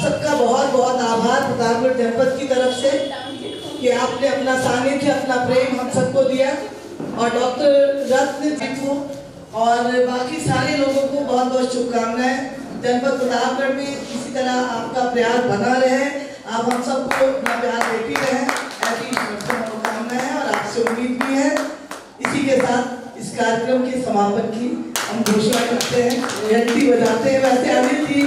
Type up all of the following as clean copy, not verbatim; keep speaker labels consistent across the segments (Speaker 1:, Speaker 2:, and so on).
Speaker 1: सबका बहुत बहुत आभार प्रतापगढ़ जनपद की तरफ से कि आपने अपना सानिध्य, अपना प्रेम हम सबको दिया, और डॉक्टर रत्न जी को और बाकी सारे लोगों को बहुत बहुत शुभकामनाएं। जनपद प्रतापगढ़ में इसी तरह आपका प्रयास बना रहे, आप हम सबको अपना प्यार देती रहे, ऐसी शुभकामनाएं हैं और आपसे उम्मीद भी है। इसी के साथ इस कार्यक्रम के समापन की हम घोषणा करते हैं, घंटी बजाते हैं। वैसे अनिल जी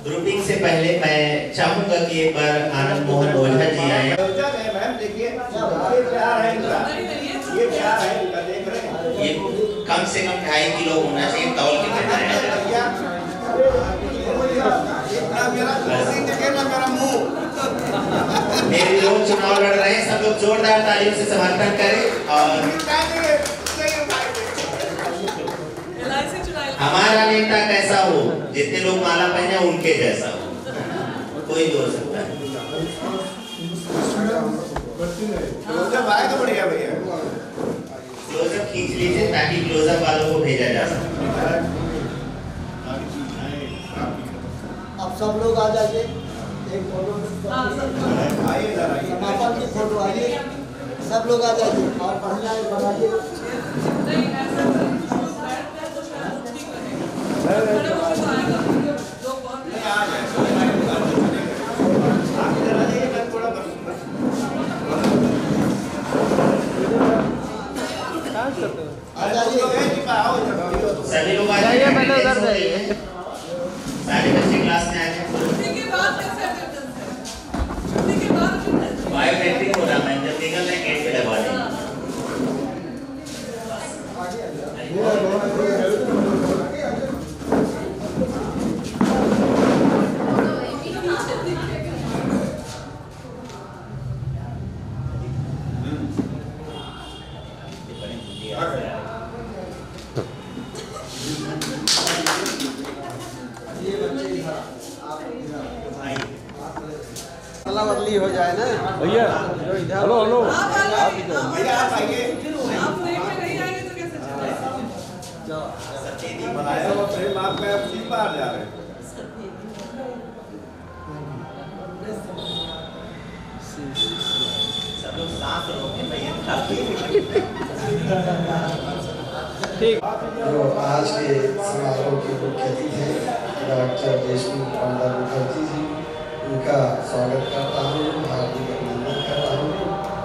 Speaker 2: ग्रुपिंग से पहले मैं चाहूंगा कि एक बार आनंद मोहन ओझा जी आए। ये कम से कम 2.5 किलो होना चाहिए, तौल के मेरे लोग चुनाव लड़ रहे हैं, सब लोग जोरदार तालियों से समर्थन करें। और हमारा नेता कैसा हो, जितने लोग माला पहने उनके जैसा हो, कोई भी हो सकता है। क्लोजअप खींच लीजिए ताकि क्लोजअप वालों को भेजा जा सके।
Speaker 3: अब सब लोग आ जाइए, एक फोटो समापन की फोटो आइए, सब लोग आ जाइए और बढ़िया बनाइए।
Speaker 2: सभी लोग आ जाइए, पहले उधर जाइए, सारे बच्चे क्लास में आ जाए। बायोमेट्रिक हो रहा है, जब निकल रहे गेट पे लगवा देंगे।
Speaker 3: बदली हो जाए ना
Speaker 4: भैया। हेलो हेलो,
Speaker 3: भैया आप आइए। बाहर जा रहे हैं।
Speaker 2: सब लोग साथ रहो भैया।
Speaker 3: ठीक।
Speaker 5: जो आज के समारोह के मुख्य अतिथि हैं डॉक्टर देशमुख पांडा मुखर्जी जी, उनका स्वागत करता हूँ, हार्दिक अभिनंदन करता हूँ।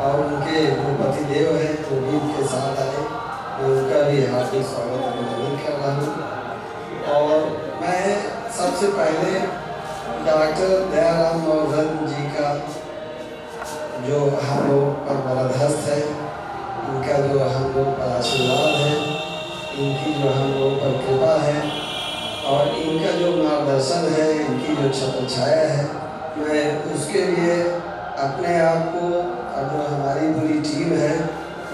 Speaker 5: और उनके जो पतिदेव हैं जो भी उनके साथ आए, मैं उनका भी हार्दिक स्वागत अभिनंदन कर रहा हूँ। और मैं सबसे पहले डॉक्टर दयाराम मोहन जी का जो हम लोग पर बरदस्त है, इनका जो हम लोग पर आशीर्वाद है, इनकी जो हम लोग पर कृपा है और इनका जो मार्गदर्शन है, इनकी जो छत्र छाया है, मैं उसके लिए अपने आप को और जो हमारी पूरी टीम है,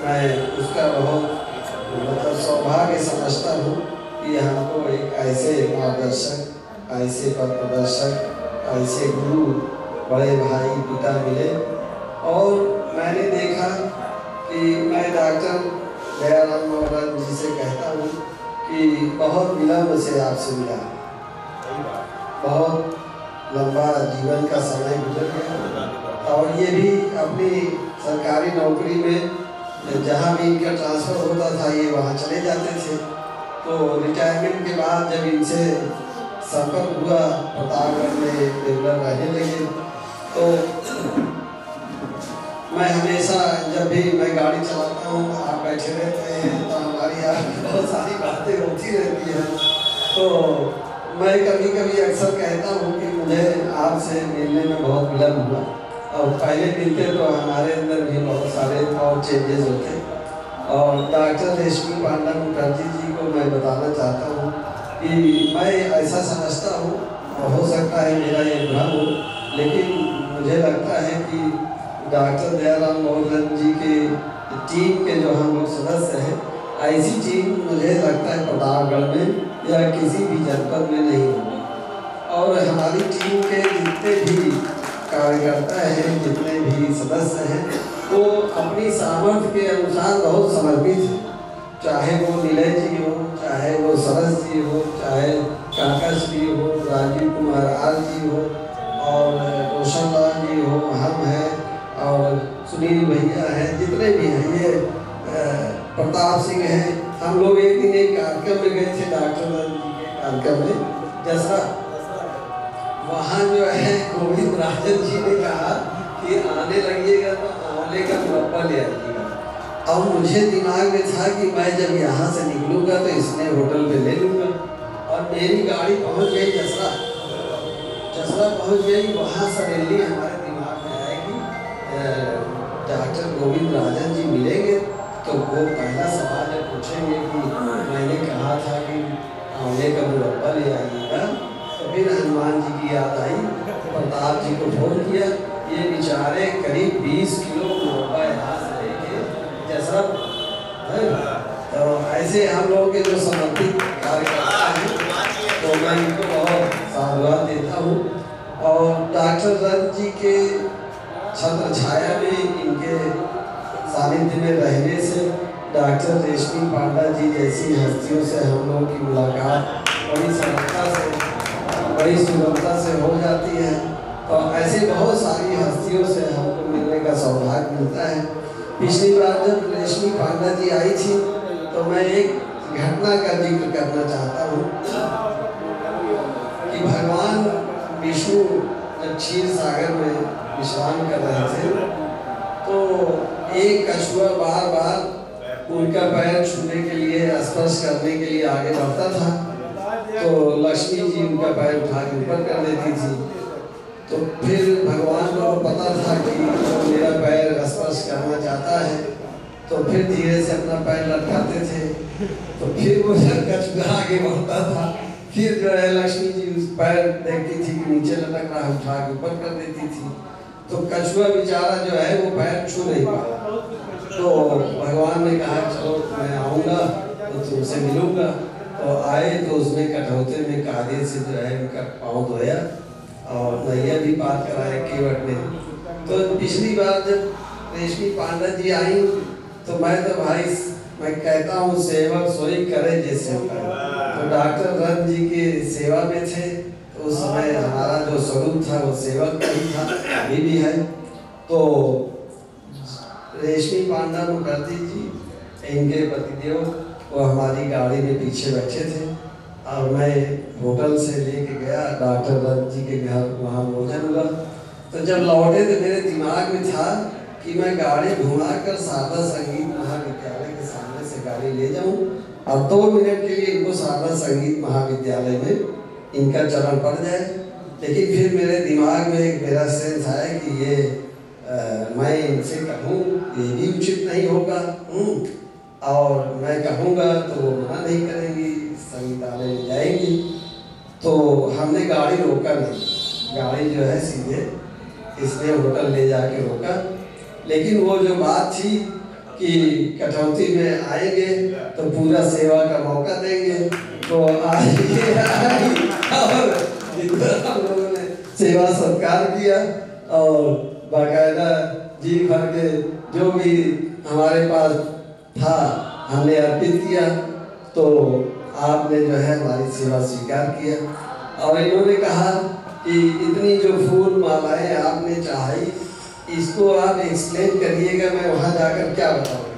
Speaker 5: मैं उसका बहुत मतलब सौभाग्य समझता हूँ कि हमको एक ऐसे मार्गदर्शक, ऐसे पथ प्रदर्शक, ऐसे गुरु, बड़े भाई पिता मिले। और मैंने देखा कि मैं डॉक्टर दयाराम मोहन जी से कहता हूँ कि बहुत विलम्ब से आपसे मिला, बहुत लंबा जीवन का समय गुजर गया और ये भी अपनी सरकारी नौकरी में जहाँ भी इनका ट्रांसफ़र होता था ये वहाँ चले जाते थे। तो रिटायरमेंट के बाद जब इनसे संपर्क हुआ, प्रतापगढ़ में रेगुलर रहने लगे, तो मैं हमेशा जब भी मैं गाड़ी चलाता हूँ, आप बैठे रहते हैं तो हमारी आपकी बहुत सारी बातें होती रहती हैं। तो मैं कभी कभी अक्सर कहता हूँ कि मुझे आपसे मिलने में बहुत विलम्ब हुआ, और पहले मिलते तो हमारे अंदर भी बहुत सारे और चेंजेस होते। और डॉक्टर देशमुख पांडा मुखर्जी जी को मैं बताना चाहता हूँ कि मैं ऐसा समझता हूँ, हो सकता है मेरा ये भ्रम हो, लेकिन मुझे लगता है कि डॉक्टर दयाराम मोहन जी के टीम के जो हम लोग सदस्य हैं, ऐसी टीम मुझे लगता है प्रतापगढ़ में या किसी भी जनपद में नहीं होगी। और हमारी टीम के जितने भी कार्यकर्ता हैं, जितने भी सदस्य हैं, वो अपनी सामर्थ्य के अनुसार बहुत समर्पित हैं, चाहे वो नीलय जी हो, चाहे वो सरस जी हो, चाहे काका श्री हो, राजीव कुमार आर जी हो, और रोशन लाल जी हो, हम हैं, और सुनील भैया हैं, जितने भी हैं, ये प्रताप सिंह हैं। हम लोग एक दिन एक कार्यक्रम में गए थे, डॉक्टर जी के कार्यक्रम में जसरा। वहाँ जो है गोविंद राजन जी ने कहा कि आने लगिएगा तो आंवले का मुरब्बा ले आइएगा। अब मुझे दिमाग में था कि मैं जब यहाँ से निकलूँगा तो इसने होटल पे ले लूँगा, और मेरी गाड़ी पहुँच गई जसरा पहुँच गई। वहाँ सडनली हमारे दिमाग में आया कि डॉक्टर गोविंद राजन जी मिलेंगे तो वो पहला सवाल जब पूछेंगे कि मैंने कहा था कि आंवले का मुरब्बा ले आइएगा, तो फिर हनुमान जी की याद आई, प्रताप जी को फोन किया। ये बेचारे करीब 20 किलो मुरब्बा यहाँ से लेके जैसा है, तो ऐसे हम लोगों के जो समर्पित कार्यकर्ता हैं, तो मैं इनको बहुत साधुवाद देता हूँ। और डॉक्टर रथ जी के छत्र छाया में, इनके सानिध्य में रहने से डॉक्टर रेशमी पांडा जी जैसी हस्तियों से हम लोगों की मुलाकात बड़ी सुगमता से हो जाती है। तो ऐसे बहुत सारी हस्तियों से हमको मिलने का सौभाग्य मिलता है। पिछली बार जब रेशमी पांडा जी आई थी तो मैं एक घटना का जिक्र करना चाहता हूँ कि भगवान विष्णु जब क्षीर सागर में विश्राम कर रहे थे तो एक कछुआ बार बार उनका पैर छूने के लिए, स्पर्श करने के लिए आगे बढ़ता था, तो लक्ष्मी जी उनका पैर उठा के ऊपर कर देती थी। तो फिर भगवान को पता था कि मेरा पैर स्पर्श करना चाहता है, तो फिर धीरे से अपना पैर लटकाते थे। तो फिर वो जब कछुआ आगे बढ़ता था, फिर जो है लक्ष्मी जी उस पैर देखती थी कि नीचे लटक रहा है, उठा के ऊपर कर देती थी। तो कछुआ बेचारा जो है वो पैर छू नहीं पाया। तो भगवान ने कहा चलो मैं आऊँगा तो तुमसे मिलूँगा। तो आए तो उसने कठौते में कागज से जो है उनका पाँव धोया और नैया भी पार कराया केवट में। तो पिछली बार जब रेशमी पांडा जी आई तो मैं कहता हूँ सेवक सोई करे जैसे। तो डॉक्टर रथ जी की सेवा में थे, तो उस समय हमारा जो स्वरूप था वो सेवक नहीं था, अभी भी है। तो रेशमी पांडा मुखर्जी जी, इनके पतिदेव, वो हमारी गाड़ी में पीछे बैठे थे और मैं होटल से लेके गया डॉक्टर रथ जी के घर, वहाँ भोजन हुआ। तो जब लौटे तो मेरे दिमाग में था कि मैं गाड़ी घुमाकर शारदा संगीत महाविद्यालय के सामने से गाड़ी ले जाऊं और 2 मिनट के लिए इनको शारदा संगीत महाविद्यालय में इनका चरण पड़ जाए। लेकिन फिर मेरे दिमाग में एक मेरा सेंस आया कि ये मैं इनसे कहूँ ये भी उचित नहीं होगा, और मैं कहूँगा तो वो मना नहीं करेंगी, संगीतालय में जाएंगी। तो हमने गाड़ी रोका नहीं, गाड़ी जो है सीधे इसने होटल ले जाके रोका। लेकिन वो जो बात थी कि कटौती में आएंगे तो पूरा सेवा का मौका देंगे, तो आज और हम लोगों ने सेवा सत्कार किया और बाकायदा जी भर के जो भी हमारे पास था हमने अर्पित किया। तो आपने जो है हमारी सेवा स्वीकार किया और इन्होंने कहा कि इतनी जो फूल मालाएं आपने चाही, इसको आप एक्सप्लेन करिएगा, मैं वहाँ जाकर क्या बताऊँगा।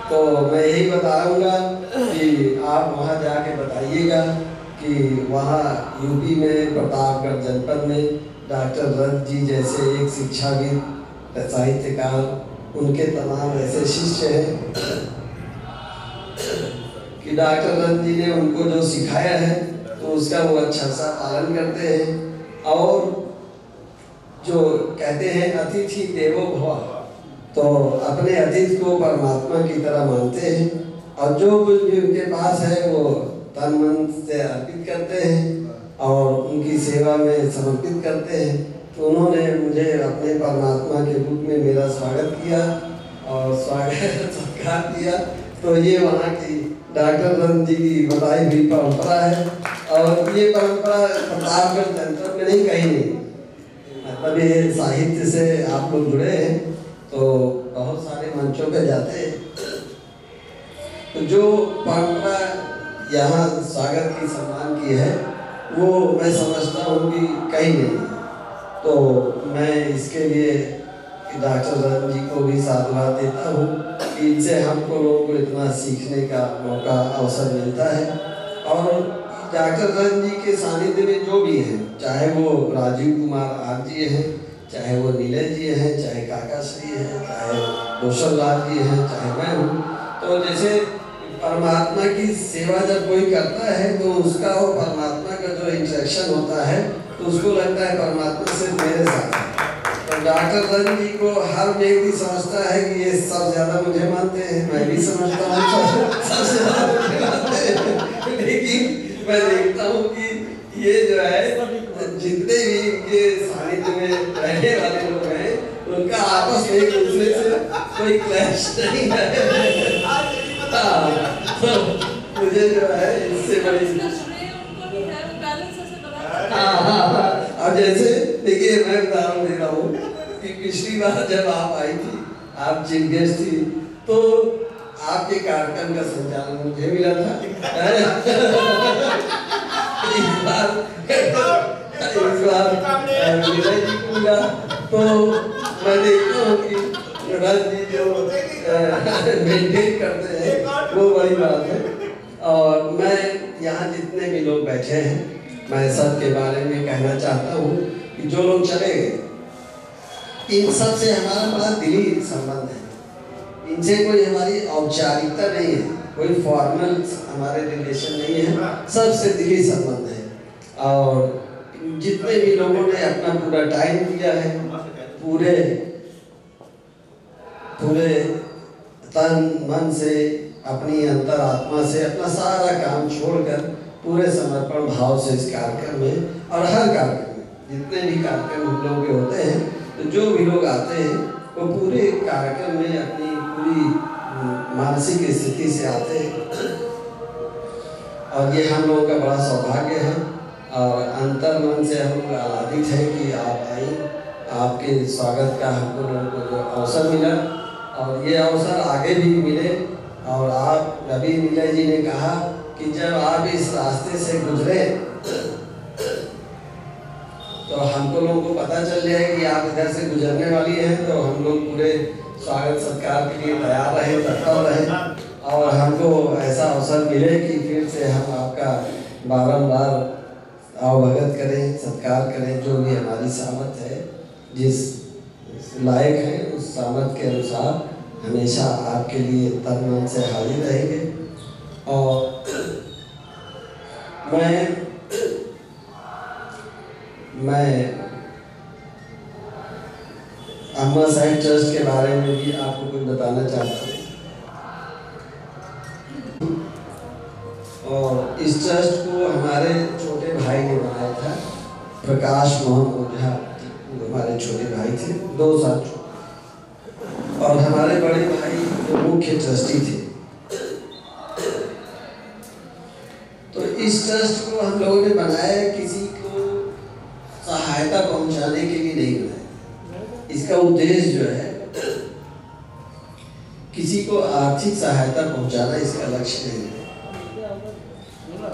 Speaker 5: तो मैं यही बताऊँगा कि आप वहाँ जाके बताइएगा कि वहाँ यूपी में प्रतापगढ़ जनपद में डॉक्टर रथ जी जैसे एक शिक्षाविद, साहित्यकार, उनके तमाम ऐसे शिष्य हैं कि डॉक्टर रथ जी ने उनको जो सिखाया है तो उसका वो अच्छा सा पालन करते हैं। और जो कहते हैं अतिथि देवो भव, तो अपने अतिथि को परमात्मा की तरह मानते हैं और जो कुछ भी उनके पास है वो तन मन से अर्पित करते हैं और उनकी सेवा में समर्पित करते हैं। तो उन्होंने मुझे अपने परमात्मा के रूप में मेरा स्वागत किया और स्वागत सत्कार किया। तो ये वहाँ की डॉक्टर रथ जी की बताई हुई परंपरा है और ये परंपरा प्रतापगढ़ जनपद में नहीं, कहीं नहीं। मतलब ये साहित्य से आप लोग जुड़े हैं तो बहुत सारे मंचों पे जाते हैं। तो जो परंपरा यहाँ स्वागत की सम्मान की है वो मैं समझता हूँ कि कहीं नहीं है। तो मैं इसके लिए डॉक्टर रतन जी को भी साधुवाद देता हूँ कि इनसे हमको लोगों को इतना सीखने का मौका अवसर मिलता है। और डॉक्टर रतन जी के सानिध्य में जो भी हैं, चाहे वो राजीव कुमार आर जी हैं, चाहे वो नीलय जी हैं, चाहे काका श्री हैं, चाहे रोशन लाल जी हैं, चाहे मैं हूँ, तो जैसे परमात्मा की सेवा जब कोई करता है तो उसका वो परमात्मा का जो इंटरेक्शन होता है तो उसको लगता है परमात्मा से मेरे साथ है। तो डॉक्टर रतन जी को हर व्यक्ति समझता है कि ये सब ज्यादा मुझे मानते हैं, मैं भी समझता हूँ सबसे ज्यादा मुझे मानते हैं, लेकिन मैं देखता हूँ कि ये जो है जितने भी इनके सानिध्य में रहने वाले लोग हैं उनका आपस में एक दूसरे से कोई क्लैश नहीं है। तो मुझे जो है इससे बड़ी अब जैसे देखिए मैं उदाहरण दे रहा हूँ कि पिछली बार जब आप आई थी, आप चीफ गेस्ट थी, तो आपके कार्यक्रम का संचालन मुझे मिला था। इस बार विजय जी को मिला। तो मैं देखता हूँ कि रतन जी जो मेंटेन करते हैं वो बड़ी बात है। और मैं यहाँ जितने भी लोग बैठे हैं मैं सब के बारे में कहना चाहता हूँ कि जो लोग चले गए इन सब से हमारा बड़ा दिली संबंध है। इनसे कोई हमारी औपचारिकता नहीं है, कोई फॉर्मल हमारे रिलेशन नहीं है, सबसे दिली संबंध है। और जितने भी लोगों ने अपना पूरा टाइम दिया है, पूरे तन मन से, अपनी अंतरात्मा से अपना सारा काम छोड़कर पूरे समर्पण भाव से इस कार्यक्रम में और हर कार्यक्रम में जितने भी कार्यक्रम हम लोगों के होते हैं तो जो भी लोग आते हैं वो पूरे कार्यक्रम में अपनी पूरी मानसिक स्थिति से आते हैं। और ये हम लोगों का बड़ा सौभाग्य है और अंतर मन से हम लोग आनंदित हैं कि आप आई, आपके स्वागत का हमको लोगों को जो अवसर मिला और ये अवसर आगे भी मिले। और आप रवि नीलय जी ने कहा कि जब आप इस रास्ते से गुजरे तो हमको लोगों को पता चल जाए कि आप इधर से गुजरने वाली हैं, तो हम लोग पूरे स्वागत सत्कार के लिए तैयार रहे, तत्पर रहे और हमको ऐसा अवसर मिले कि फिर से हम आपका बारंबार अवगत करें, सत्कार करें। जो भी हमारी सामर्थ्य है, जिस लायक है उस सामर्थ्य के अनुसार हमेशा आपके लिए तन मन से हाजिर रहेंगे। और मैं अम्मा साहिब ट्रस्ट के बारे में भी आपको कुछ बताना चाहता हूँ। और इस ट्रस्ट को हमारे छोटे भाई ने बनाया था, प्रकाश मोहन ओझा हमारे छोटे भाई थे, 2 साल छोटे, और हमारे बड़े भाई जो मुख्य ट्रस्टी थे। तो इस ट्रस्ट को हम लोगों ने बनाया किसी को सहायता पहुंचाने के लिए नहीं बनाया। इसका उद्देश्य जो है किसी को आर्थिक सहायता पहुंचाना इसका लक्ष्य नहीं है।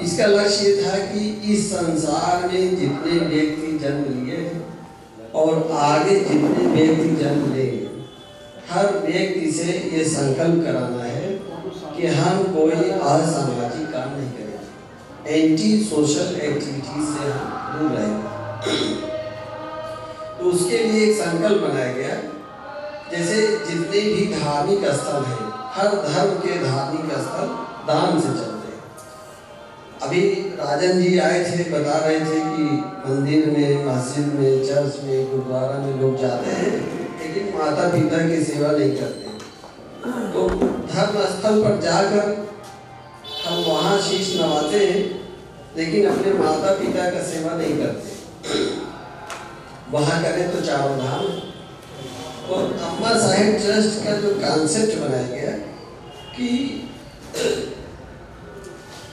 Speaker 5: इसका लक्ष्य ये था कि इस संसार में जितने व्यक्ति जन्म लिए और आगे जितने व्यक्ति जन्म लेंगे, हर व्यक्ति से ये संकल्प कराना है कि हम कोई असामाजिक काम नहीं करेंगे, एंटी सोशल एक्टिविटीज से हम दूर रहेंगे। तो उसके लिए एक संकल्प बनाया गया। जैसे जितने भी धार्मिक स्थल हैं, हर धर्म के धार्मिक स्थल दान से चलते हैं। अभी राजन जी आए थे, बता रहे थे कि मंदिर में, मस्जिद में, चर्च में, गुरुद्वारा में लोग जाते हैं लेकिन माता पिता की सेवा नहीं करते। तो धर्म स्थल पर जाकर हम वहाँ शीश नवाते हैं लेकिन अपने माता पिता का सेवा नहीं करते। वहाँ करें तो चारों धाम। और अम्मा साहिब ट्रस्ट का जो कॉन्सेप्ट बनाया गया कि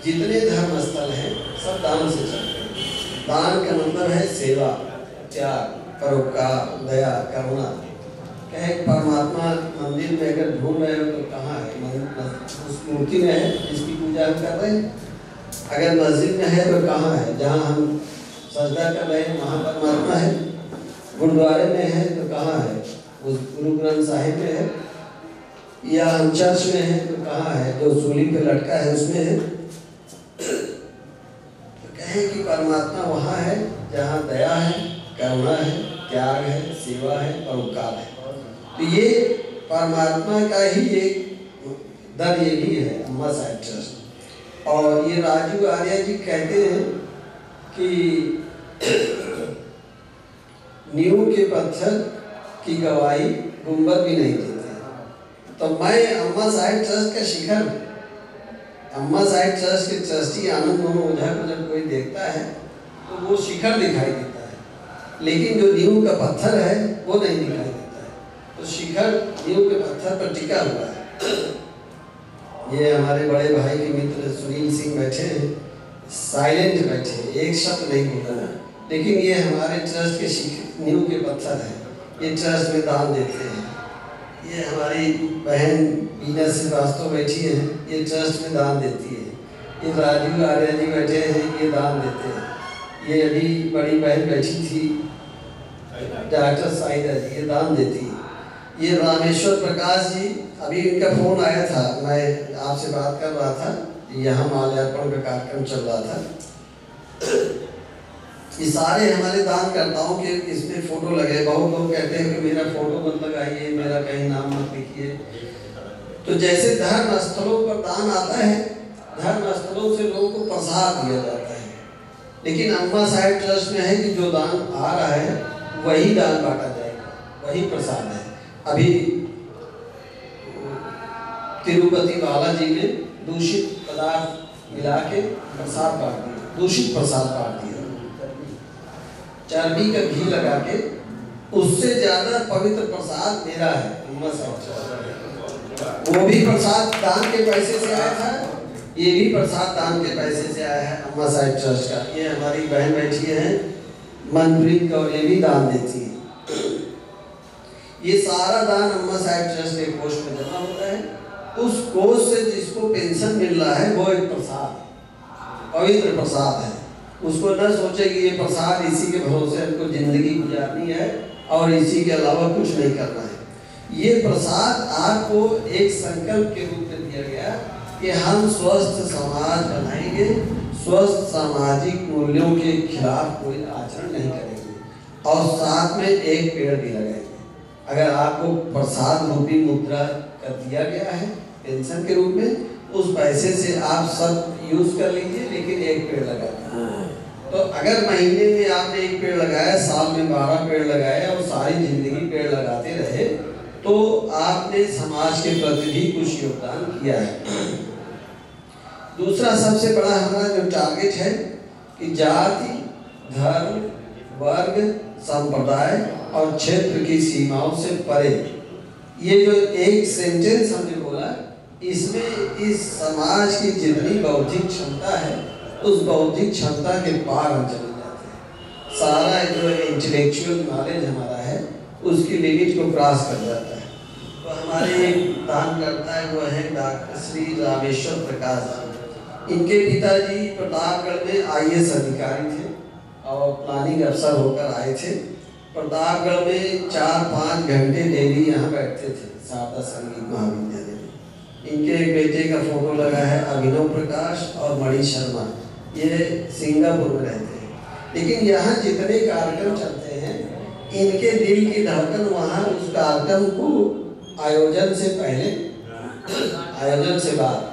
Speaker 5: जितने धर्म स्थल हैं सब दान से चलते हैं। दान का मतलब है सेवा, त्याग, परोपकार, दया, करुणा। कहे परमात्मा मंदिर में अगर ढूंढ रहे हो तो कहाँ है? उस मूर्ति में है जिसकी पूजा हम कर रहे हैं। अगर मस्जिद में है तो कहाँ है? जहाँ हम सजदा कर रहे हैं वहाँ परमात्मा है। गुरुद्वारे में है तो कहाँ है? उस गुरु ग्रंथ साहिब में है। या हम चर्च में है तो कहाँ है? जो सूली पे लटका है उसमें है। तो कहें कि परमात्मा वहाँ है जहाँ दया है, करुणा है, त्याग है, सेवा है, परोपकार है। तो ये परमात्मा का ही एक दर ये भी है अम्मा साहिब ट्रस्ट। और ये राजू आर्या जी कहते हैं कि नींव के पत्थर की गवाही गुंबद भी नहीं देते। तो मैं अम्मा साहिब ट्रस्ट का शिखर, अम्मा साहिब ट्रस्ट के ट्रस्टी आनंद मोहन ओझा को जब कोई देखता है तो वो शिखर दिखाई देता है, लेकिन जो नींव का पत्थर है वो नहीं दिखाई देता है। तो शिखर नींव के पत्थर पर टिका हुआ है। ये हमारे बड़े भाई के मित्र सुनील सिंह बैठे हैं, साइलेंट बैठे हैं, एक शब्द नहीं बोल रहे, लेकिन ये हमारे ट्रस्ट के नींव के पत्थर हैं। ये ट्रस्ट में दान देते हैं। ये हमारी बहन बीना श्रीवास्तव बैठी है, ये ट्रस्ट में दान देती है। ये राजू आर्या जी बैठे हैं, ये दान देते हैं। ये अभी बड़ी बहन बैठी थी डॉक्टर साइदा जी, ये दान देती है। ये रामेश्वर प्रकाश जी, अभी इनका फोन आया था, मैं आपसे बात कर रहा था, यहाँ माल्यार्पण का कार्यक्रम चल रहा था। ये सारे हमारे दानकर्ताओं के इसमें फोटो लगे। बहुत लोग कहते हैं कि मेरा फोटो मत लगाइए, मेरा कहीं नाम मत लिखिए। तो जैसे धर्म स्थलों पर दान आता है, धर्म स्थलों से लोगों को प्रसाद दिया जाता है, लेकिन अम्मा साहिब ट्रस्ट में है कि जो दान आ रहा है वही दान बांटा जाएगा, वही प्रसाद है। अभी तिरुपति बालाजी में दूषित पदार्थ मिला के प्रसाद बांट दिया, दूषित प्रसाद बांट दिया, चर्बी का घी लगा के। उससे ज्यादा पवित्र प्रसाद मेरा है अम्मा साहिब। वो भी प्रसाद दान के पैसे से आया था, ये भी प्रसाद दान के पैसे से आया है अम्मा साहिब ट्रस्ट का। ये हमारी बहन बैठी है मनप्रीत कौर, ये भी दान देती है। ये सारा दान अम्मा साहिब ट्रस्ट के कोष में जमा होता है। उस कोष से जिसको पेंशन मिल रहा है वो एक प्रसाद, पवित्र प्रसाद है। उसको न सोचे कि ये प्रसाद इसी के भरोसे हमको जिंदगी गुजारनी है और इसी के अलावा कुछ नहीं करना है। ये प्रसाद आपको एक संकल्प के रूप में दिया गया कि हम स्वस्थ समाज बनाएंगे, स्वस्थ सामाजिक मूल्यों के खिलाफ कोई आचरण नहीं करेंगे और साथ में एक पेड़ भी लगाएंगे। अगर आपको प्रसाद रूपी मुद्रा कर दिया गया है पेंशन के रूप में, उस पैसे से आप सब यूज कर लीजिए, लेकिन एक पेड़ लगाइए। तो अगर महीने में आपने एक पेड़ लगाया, साल में 12 पेड़ लगाया और सारी जिंदगी पेड़ लगाते रहे, तो आपने समाज के प्रति भी कुछ योगदान किया है। दूसरा सबसे बड़ा हमारा जो टारगेट है कि जाति, धर्म, वर्ग, संप्रदाय और क्षेत्र की सीमाओं से परे, ये जो एक सेंटेंस हमने बोला, इसमें इस समाज की जितनी बौद्धिक क्षमता है उस बौद्धिक क्षमता के पार हम चले जाते हैं। सारा जो इंटेलेक्चुअल नॉलेज हमारा है उसकी लिमिट को क्रॉस कर जाता है। तो हमारे एक दान करता है वो है डॉक्टर श्री रामेश्वर प्रकाश जी। इनके पिताजी प्रतापगढ़ में IAS अधिकारी थे और प्लानिंग अफसर होकर आए थे। प्रतापगढ़ में 4-5 घंटे डेली यहाँ बैठते थे शारदा संगीत महाविद्यालय में। इनके एक बेटे का फोटो लगा है, अभिनव प्रकाश और मणि शर्मा, ये सिंगापुर में रहते हैं। लेकिन यहाँ जितने कार्यक्रम चलते हैं, इनके दिल की धड़कन वहाँ उस कार्यक्रम को आयोजन से पहले, आयोजन से बाद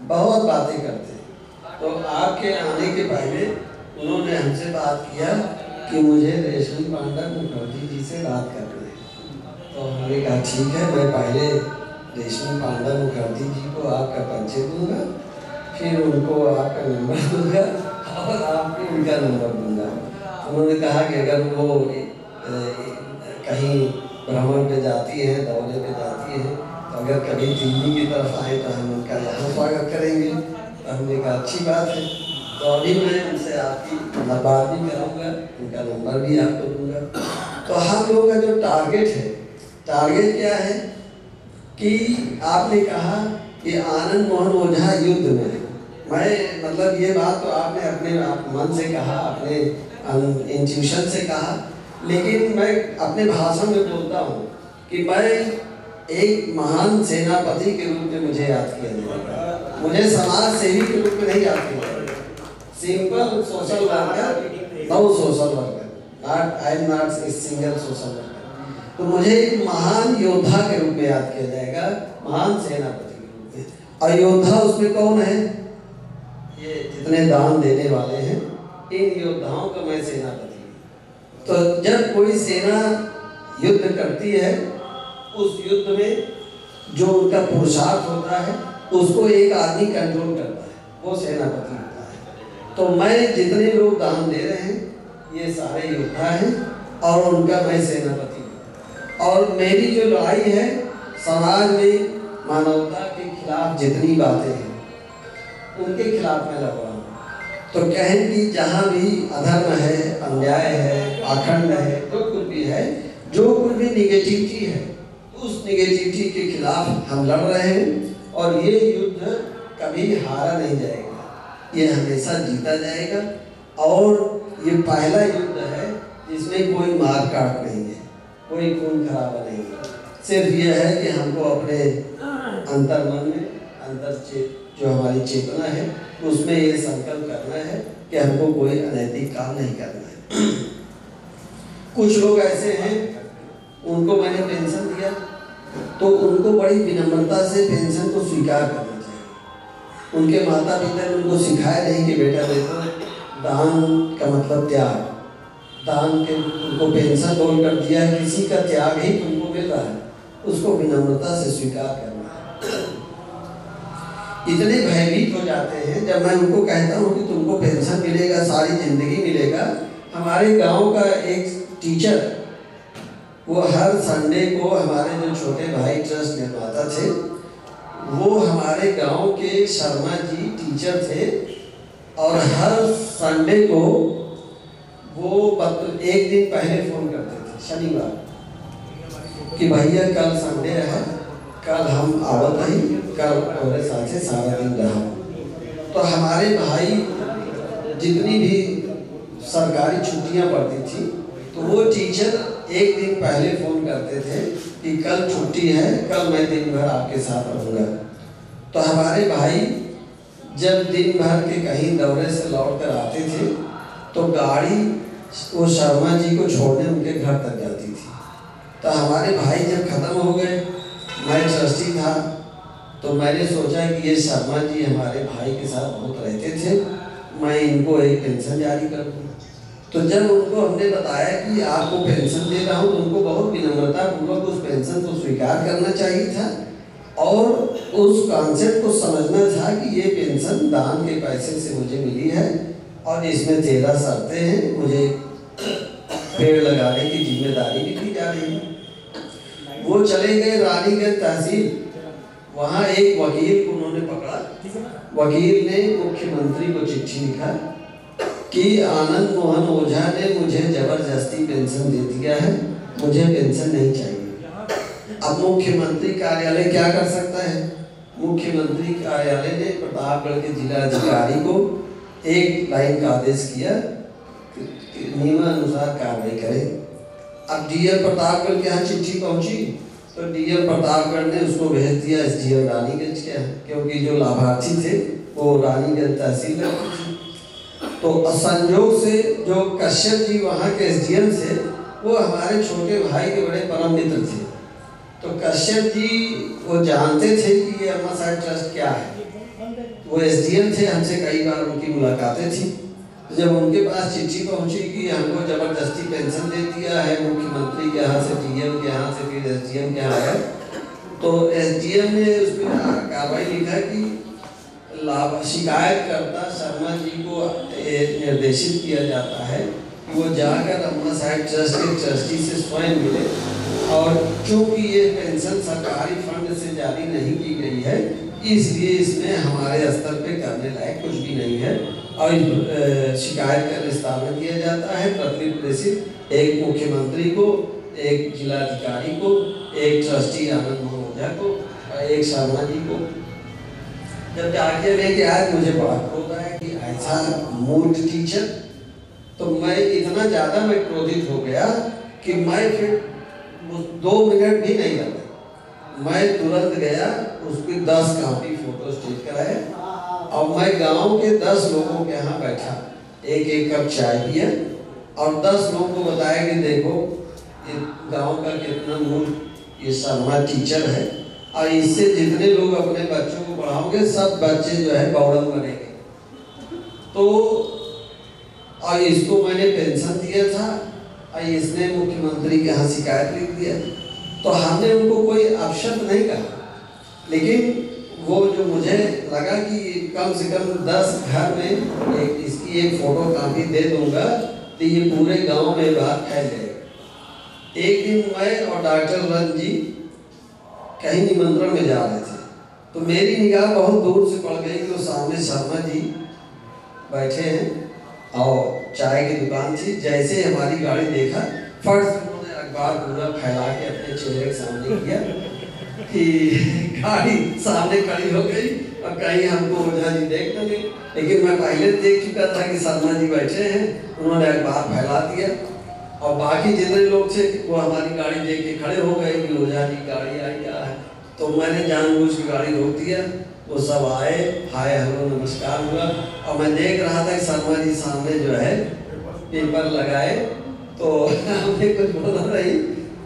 Speaker 5: बहुत बातें करते हैं। तो आपके आने के पहले उन्होंने हमसे बात किया कि मुझे रेशमी पांडा मुखर्जी जी से बात करनी है। तो हमने कहा ठीक है, मैं पहले रेशमी पांडा मुखर्जी जी को आपका परिचय दूंगा, फिर उनको आपका नंबर दूंगा और आपको उनका नंबर दूंगा। उन्होंने कहा कि अगर वो कहीं भ्रमण पे जाती है, दौरे पे जाती है, तो अगर कभी दिल्ली की तरफ आए तो हम उनका यहाँ स्वागत करेंगे। तो हमने कहा अच्छी बात है। तो अभी मैं उनसे आपकी बात भी करूँगा, उनका नंबर भी आपको दूंगा। तो हम लोगों का जो टारगेट है टारगेट क्या है कि आपने कहा कि आनंद मोहन ओझा युद्ध में, मैं मतलब ये बात तो आपने अपने मन से कहा, अपने इंट्यूशन से कहा, लेकिन मैं अपने भाषण में बोलता हूँ कि मैं एक महान सेनापति के रूप में मुझे याद किया जाएगा, मुझे समाज सेवी के रूप में नहीं याद किया जाएगा। Simple social worker, no social worker, not I am not a single social worker. तो मुझे एक महान योद्धा के रूप में याद किया जाएगा, महान सेनापति के रूप में। और योद्धा उसमें कौन है? ये जितने दान देने वाले हैं, इन योद्धाओं का मैं सेनापति हूँ। तो जब कोई सेना युद्ध करती है, उस युद्ध में जो उनका पुरुषार्थ होता है उसको एक आदमी कंट्रोल करता है, वो सेनापति होता है। तो मैं जितने लोग दान दे रहे हैं ये सारे योद्धा हैं और उनका मैं सेनापति हूँ। और मेरी जो लड़ाई है समाज में मानवता के खिलाफ जितनी बातें हैं उनके खिलाफ मैं लड़ रहा हूँ। तो कहें कि जहाँ भी अधर्म है, अन्याय है, पाखंड है, जो कुछ भी है, जो कुछ भी निगेटिविटी है, उस निगेटिविटी के खिलाफ हम लड़ रहे हैं। और ये युद्ध कभी हारा नहीं जाएगा, ये हमेशा जीता जाएगा। और ये पहला युद्ध है जिसमें कोई मार काट नहीं है, कोई खून खराबा नहीं है। सिर्फ ये है कि हमको अपने अंतर्मन में, जो हमारी चेतना है, उसमें ये संकल्प करना है कि हमको कोई अनैतिक काम नहीं करना है। कुछ लोग ऐसे हैं, उनको मैंने पेंशन दिया तो उनको बड़ी विनम्रता से पेंशन को स्वीकार करना चाहिए। उनके माता पिता ने उनको सिखाया नहीं कि बेटा देखो दान का मतलब त्याग, दान के उनको पेंशन बोलकर दिया, किसी का त्याग ही तुमको मिल रहा है, उसको विनम्रता से स्वीकार करना है। इतने भयभीत हो जाते हैं जब मैं उनको कहता हूँ कि तुमको पेंशन मिलेगा, सारी जिंदगी मिलेगा। हमारे गांव का एक टीचर, वो हर संडे को, हमारे जो छोटे भाई ट्रस्ट निर्माता थे, वो हमारे गांव के शर्मा जी टीचर थे। और हर संडे को वो एक दिन पहले फ़ोन करते थे, शनिवार, कि भैया कल संडे है, कल हम आवत ही, कल हमारे साथ सारा दिन रहा। तो हमारे भाई जितनी भी सरकारी छुट्टियां पड़ती थी तो वो टीचर एक दिन पहले फ़ोन करते थे कि कल छुट्टी है, कल मैं दिन भर आपके साथ रहूँगा। तो हमारे भाई जब दिन भर के कहीं दौरे से लौट कर आते थे तो गाड़ी वो शर्मा जी को छोड़ने उनके घर तक जाती थी। तो हमारे भाई जब ख़त्म हो गए, मैं ट्रस्टी था, तो मैंने सोचा कि ये शर्मा जी हमारे भाई के साथ बहुत रहते थे, मैं इनको एक पेंशन जारी कर दूँ। तो जब उनको हमने बताया कि आपको पेंशन दे रहा हूँ, तो उनको बहुत विनम्रता पूर्वक उस पेंशन को स्वीकार करना चाहिए था और उस कॉन्सेप्ट को समझना था कि ये पेंशन दान के पैसे से मुझे मिली है और इसमें 13 शर्तें हैं, मुझे पेड़ लगाने की जिम्मेदारी भी दी जा रही है। वो चले गए रानीगंज तहसील, वहाँ एक वकील को उन्होंने पकड़ा। वकील ने मुख्यमंत्री को चिट्ठी लिखा कि आनंद मोहन ओझा ने मुझे जबरदस्ती पेंशन दे दिया है, मुझे पेंशन नहीं चाहिए। अब मुख्यमंत्री कार्यालय क्या कर सकता है? मुख्यमंत्री कार्यालय ने प्रतापगढ़ के जिलाधिकारी को एक लाइन का आदेश किया कि नियमानुसार कार्रवाई करें। अब डीएम प्रतापगढ़ के यहाँ चिट्ठी पहुंची तो डीएम प्रतापगढ़ ने उसको भेज दिया एसडीएम रानीगंज के यहाँ, क्योंकि जो लाभार्थी थे वो रानीगंज तहसील में थे। तो संयोग से जो कश्यप जी वहाँ के एसडीएम थे, वो हमारे छोटे भाई के बड़े परम मित्र थे। तो कश्यप जी वो जानते थे कि ये अम्मा साहब ट्रस्ट क्या है, वो एसडीएम थे, हमसे कई बार उनकी मुलाकातें थी। तो जब उनके पास चिट्ठी पहुंची कि हमको जबरदस्ती पेंशन दे दिया है मुख्यमंत्री के यहाँ से, डीएम के यहाँ से, फिर एसडीएम के यहाँ आया, तो एसडीएम ने उस पर कार्रवाई लिखा कि शिकायतकर्ता शर्मा जी को निर्देशित किया जाता है कि वो जाकर अम्मा साहब ट्रस्ट के ट्रस्टी से स्वयं मिले। और चूंकि ये पेंशन सरकारी फंड से जारी नहीं की गई है, इसलिए इसमें हमारे स्तर पे करने लायक कुछ भी नहीं है और शिकायत का निस्तारण किया जाता है। प्रतिप्रेषित एक मुख्यमंत्री को, एक जिलाधिकारी को एक ट्रस्टी आनंद महोदया को, एक शर्मा जी को। जब जाके लेके आए मुझे बड़ा क्रोध आया कि ऐसा मूर्ख टीचर। तो मैं इतना ज़्यादा मैं क्रोधित हो गया कि मैं फिर 2 मिनट भी नहीं लगा, मैं तुरंत गया उसकी 10 कॉपी फोटो स्टेट कराए और मैं गांव के 10 लोगों के यहाँ बैठा, एक कप चाय पिया और 10 लोगों को बताया कि देखो ये गांव का कितना मूर्ख ये शर्मा टीचर है और इससे जितने लोग अपने बच्चों को पढ़ाओगे सब बच्चे जो है बौड़न बनेंगे। तो और इसको मैंने पेंशन दिया था और इसने मुख्यमंत्री के यहाँ शिकायत लिख दिया। तो हमने उनको कोई अपशब्द नहीं कहा, लेकिन वो जो मुझे लगा कि कम से कम 10 घर में इसकी एक फोटो कॉपी दे दूंगा तो ये पूरे गांव में बात फैल जाएगी। एक दिन मैं और डॉक्टर रंज जी कहीं निमंत्रण में जा रहे थे, तो मेरी निगाह बहुत दूर से पड़ गई कि वो सामने शर्मा जी बैठे हैं और चाय की दुकान थी। जैसे हमारी गाड़ी देखा फट से उन्होंने अखबार पूरा फैला के अपने चेहरे के सामने किया कि गाड़ी सामने खड़ी हो गई और कहीं हमको ओझा जी देख न गए। लेकिन मैं पहले देख चुका था कि शर्मा जी बैठे हैं, उन्होंने अखबार फैला दिया और बाकी जितने लोग थे वो हमारी गाड़ी देख के खड़े हो गए कि ओझा जी गाड़ी आई क्या है। तो मैंने जानबूझ के गाड़ी रोक दिया, वो सब आए, हाय हेलो नमस्कार हुआ और मैं देख रहा था कि शर्मा जी सामने जो है पेपर लगाए, तो हमने कुछ बोला नहीं।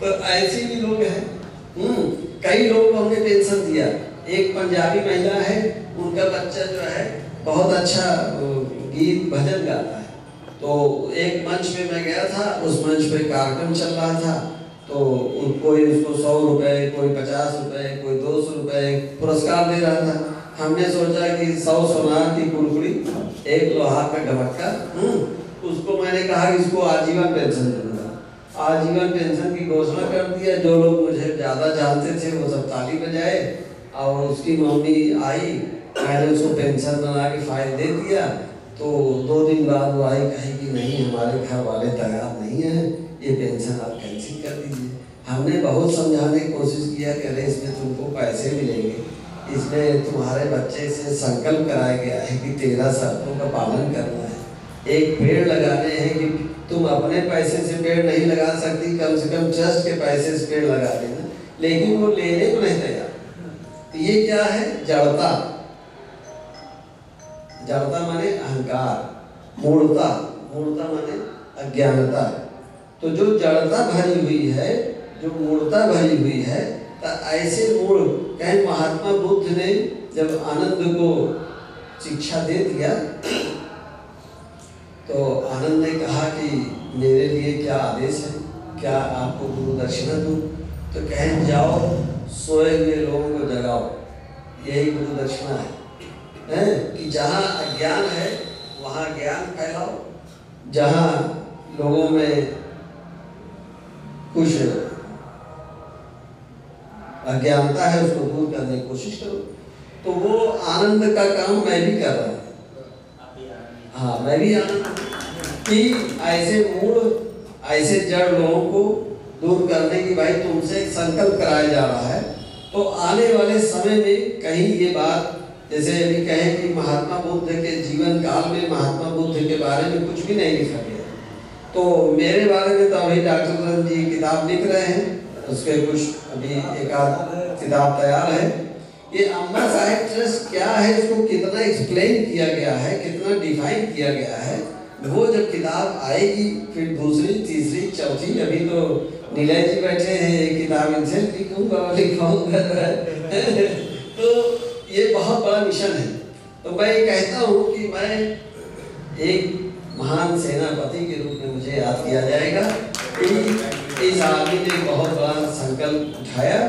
Speaker 5: तो ऐसे भी लोग हैं। कई लोगों को हमने पेंशन दिया। एक पंजाबी महिला है, उनका बच्चा जो है बहुत अच्छा गीत भजन गाता है। तो एक मंच पे मैं गया था, उस मंच पे कार्यक्रम चल रहा था, तो कोई उसको 100 रुपए, कोई 50 रुपए, कोई 200 रुपए पुरस्कार दे रहा था। हमने सोचा कि 100 सोनार की कुड़कुड़ी, 1 लोहा का ढमक्का, उसको मैंने कहा कि इसको आजीवन पेंशन दूंगा। आजीवन पेंशन की घोषणा कर दिया। जो लोग मुझे ज़्यादा जानते थे वो सब ताली बजाए और उसकी मम्मी आई, मैंने उसको पेंशन बना के फाइल दे दिया। तो 2 दिन बाद वो आई, कही कि नहीं हमारे घर वाले तैयार नहीं हैं, ये पेंशन आप कैंसिल कर दीजिए। हमने बहुत समझाने की कोशिश किया कि अरे इसमें तुमको पैसे मिलेंगे, इसमें तुम्हारे बच्चे से संकल्प कराया गया है कि 13 शर्तों का पालन करना है, एक पेड़ लगाने हैं कि तुम अपने पैसे से पेड़ नहीं लगा सकती, कम से कम ट्रस्ट के पैसे से पेड़ लगा देना, लेकिन वो लेने को नहीं तैयार। तो ये क्या है? जड़ता। जड़ता माने अहंकार, मूढ़ता, मूढ़ता माने अज्ञानता। तो जो जड़ता भरी हुई है, जो मूढ़ता भरी हुई है, तो ऐसे मूढ़, कहीं महात्मा बुद्ध ने जब आनंद को शिक्षा दे दिया तो आनंद ने कहा कि मेरे लिए क्या आदेश है, क्या आपको गुरु दक्षिणा दूं? तो कहें जाओ सोए हुए लोगों को जगाओ, यही गुरु दक्षिणा है कि जहाँ अज्ञान है वहाँ ज्ञान फैलाओ, जहाँ लोगों में कुछ अज्ञानता है उसको दूर करने की कोशिश करो। तो वो आनंद का काम मैं भी कर रहा हूँ। हाँ, मैं भी आनंद कि ऐसे मूढ़, ऐसे जड़ लोगों को दूर करने की भाई तुमसे एक संकल्प कराया जा रहा है। तो आने वाले समय में कहीं ये बात, जैसे अभी कहें कि महात्मा बुद्ध के जीवन काल में महात्मा बुद्ध के बारे में कुछ भी नहीं लिखा गया, तो मेरे बारे में तो अभी डॉक्टर रंज जी किताब लिख रहे हैं, उसके कुछ अभी एक आध किताब तैयार है। ये अम्मा साहिब ट्रस्ट क्या है, इसको कितना एक्सप्लेन किया गया है, कितना डिफाइन किया गया है, वो जब किताब आएगी फिर दूसरी, तीसरी, चौथी, अभी तो नीलय जी बैठे हैं, एक किताब इनसे लिखवाऊंगा तो ये बहुत बड़ा मिशन है। तो मैं कहता हूँ कि मैं एक महान सेनापति के रूप में मुझे याद किया जाएगा कि इस आदमी ने बहुत बड़ा संकल्प उठाया।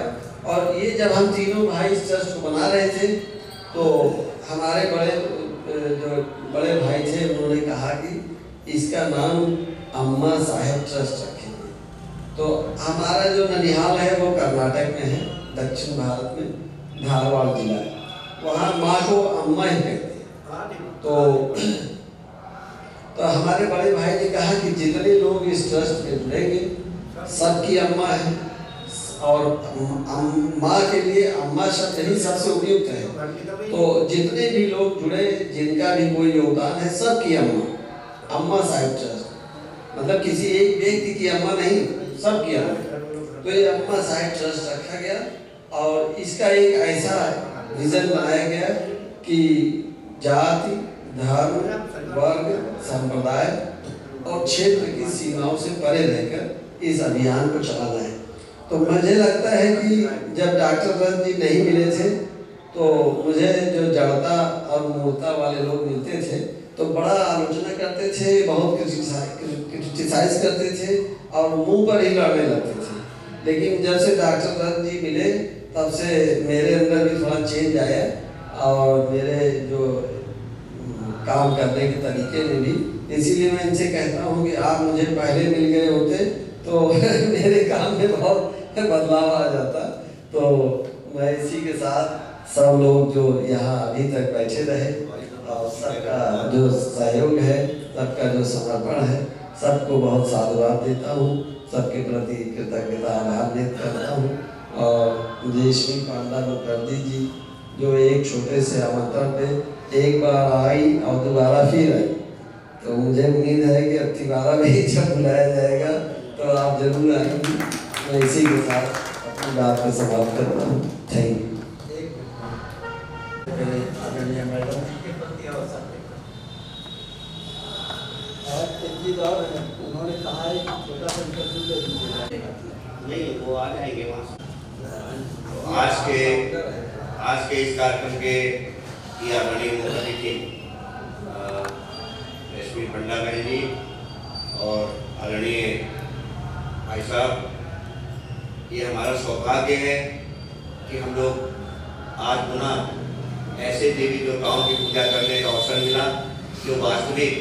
Speaker 5: और ये जब हम तीनों भाई इस ट्रस्ट को बना रहे थे तो हमारे जो बड़े भाई थे उन्होंने कहा कि इसका नाम अम्मा साहेब ट्रस्ट रखेंगे। तो हमारा जो ननिहाल है वो कर्नाटक में है, दक्षिण भारत में, धारवाड़ जिला है, वहाँ माँ को अम्मा ही कहते हैं। तो हमारे बड़े भाई ने कहा कि जितने लोग इस ट्रस्ट में जुड़ेंगे सबकी अम्मा है, और माँ के लिए अम्मा शब्द ही सबसे उपयुक्त है। तो जितने भी लोग जुड़े, जिनका भी कोई योगदान है, सबकी अम्मा साहिब ट्रस्ट, मतलब किसी एक व्यक्ति की अम्मा नहीं, सबकी अम्मा। तो ये अम्मा साहिब ट्रस्ट रखा गया और इसका एक ऐसा विजन बनाया गया कि जाति, धर्म, वर्ग, संप्रदाय और क्षेत्र की सीमाओं से परे रहकर इस अभियान को चलाना है। तो मुझे लगता है कि जब डॉक्टर रथ जी नहीं मिले थे तो मुझे जो जड़ता और मूर्ता वाले लोग मिलते थे तो बड़ा आलोचना करते थे, बहुत क्रिटिसाइज करते थे और मुंह पर ही लड़ने लगते थे। लेकिन जब से डॉक्टर रथ जी मिले तब से मेरे अंदर भी थोड़ा चेंज आया और मेरे जो काम करने के तरीके में भी। इसीलिए मैं इनसे कहता हूँ कि आप मुझे पहले मिल गए होते तो मेरे काम में बहुत बदलाव आ जाता। तो मैं इसी के साथ सब लोग जो यहाँ अभी तक बैठे रहे और सबका जो सहयोग है, सबका जो समर्पण है, सबको बहुत साधुवाद देता हूँ, सबके प्रति कृतज्ञता आभार व्यक्त करता हूँ। और जयश्री पांडा मुखर्जी जी जो एक छोटे से आमंत्रण पे एक बार आई और दोबारा फिर आई, तो मुझे उम्मीद है कि अब दोबारा भी जब बुलाया जाएगा तो आप जरूर आएंगे। मैं इसी के साथ अपनी बात को समाप्त करता हूँ। Thank you.
Speaker 3: आदरणीय मैडम और एक चीज और है, उन्होंने कहा है कि छोटा सा इंटरव्यू दे दीजिएगा।
Speaker 2: नहीं, वो आ जाएंगे वहाँ से। आज के इस कार्यक्रम के आदरणीय मुख्य अतिथि एसपी पंडा बहन जी और आदरणीय भाई साहब, ये हमारा सौभाग्य है कि हम लोग आज पुनः ऐसे देवी देवताओं की पूजा करने का अवसर मिला जो वास्तविक